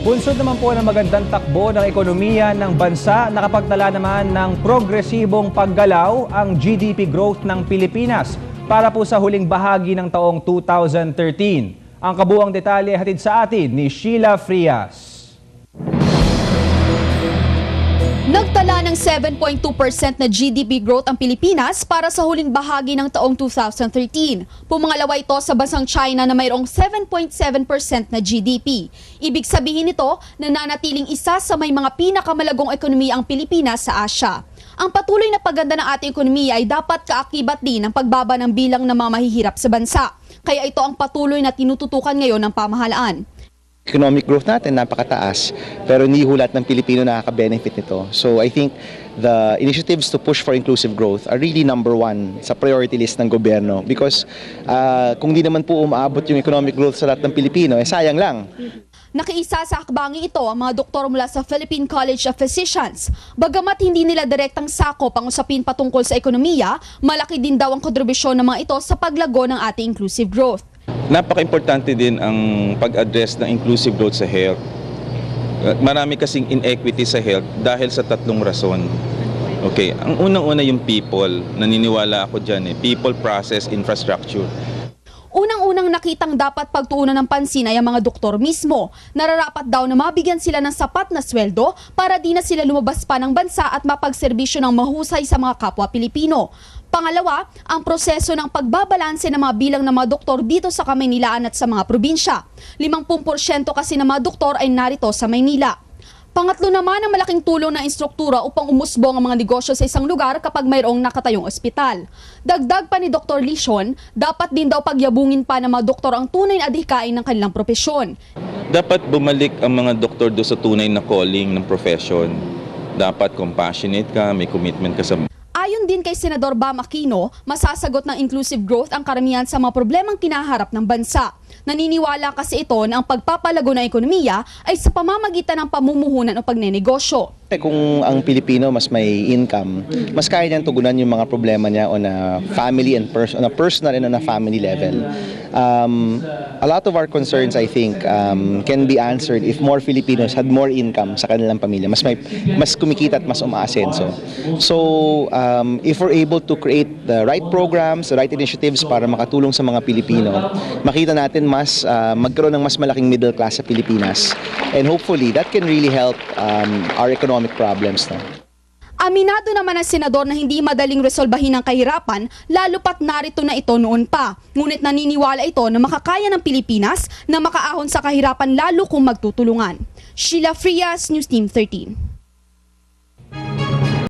Bunsod naman po ng magandang takbo ng ekonomiya ng bansa, nakapagtala naman ng progresibong paggalaw ang GDP growth ng Pilipinas para po sa huling bahagi ng taong 2013. Ang kabuuang detalye hatid sa atin ni Sheila Frias. Nagtala ng 7.2% na GDP growth ang Pilipinas para sa huling bahagi ng taong 2013. Pumangalawa ito sa bansang China na mayroong 7.7% na GDP. Ibig sabihin nito na nanatiling isa sa may mga pinakamalagong ekonomiya ang Pilipinas sa Asia. Ang patuloy na pagganda ng ating ekonomiya ay dapat kaakibat din ng pagbaba ng bilang ng mga mahihirap sa bansa. Kaya ito ang patuloy na tinututukan ngayon ng pamahalaan. Economic growth natin napakataas pero hindi hulat ng Pilipino nakaka-benefit nito. So I think the initiatives to push for inclusive growth are really number one sa priority list ng gobyerno because kung di naman po umaabot yung economic growth sa lahat ng Pilipino, sayang lang. Nakiisa sa hakbangin ito ang mga doktor mula sa Philippine College of Physicians. Bagamat hindi nila direktang sakop ang usapin patungkol sa ekonomiya, malaki din daw ang kontribusyon ng mga ito sa paglago ng ating inclusive growth. Napaka-importante din ang pag-address ng inclusive growth sa health. Marami kasing inequity sa health dahil sa tatlong rason. Okay, ang unang-una yung people, naniniwala ako dyan people, process, infrastructure. Unang-unang nakitang dapat pagtuunan ng pansin ay ang mga doktor mismo. Nararapat daw na mabigyan sila ng sapat na sweldo para di na sila lumabas pa ng bansa at mapagserbisyo ng mahusay sa mga kapwa Pilipino. Pangalawa, ang proseso ng pagbabalanse ng mga bilang ng mga doktor dito sa Kamaynilaan at sa mga probinsya. 50% kasi ng mga doktor ay narito sa Maynila. Pangatlo naman ang malaking tulong ng instruktura upang umusbong ang mga negosyo sa isang lugar kapag mayroong nakatayong ospital. Dagdag pa ni Dr. Lishon, dapat din daw pagyabungin pa ng mga doktor ang tunay na adhikain ng kanilang propesyon. Dapat bumalik ang mga doktor do sa tunay na calling ng profession. Dapat compassionate ka, may commitment ka sa... Ayon din kay Senador Bam Aquino, masasagot ng inclusive growth ang karamihan sa mga problemang kinaharap ng bansa. Naniniwala kasi ito na ang pagpapalago ng ekonomiya ay sa pamamagitan ng pamumuhunan o pagnenegosyo. Kung ang Pilipino mas may income, mas kaya niyang tugunan yung mga problema niya on a family and on a personal and on a family level. A lot of our concerns, I think, can be answered if more Filipinos had more income sa kanilang pamilya. Mas kumikita at mas umaasenso. So, if we're able to create the right programs, the right initiatives para makatulong sa mga Pilipino, makita natin magkaroon ng mas malaking middle class sa Pilipinas. And hopefully, that can really help our economic problems. No? Aminado naman ang senador na hindi madaling resolbahin ang kahirapan, lalo pat narito na ito noon pa. Ngunit naniniwala ito na makakaya ng Pilipinas na makaahon sa kahirapan lalo kung magtutulungan. Sheila Frias, News Team 13.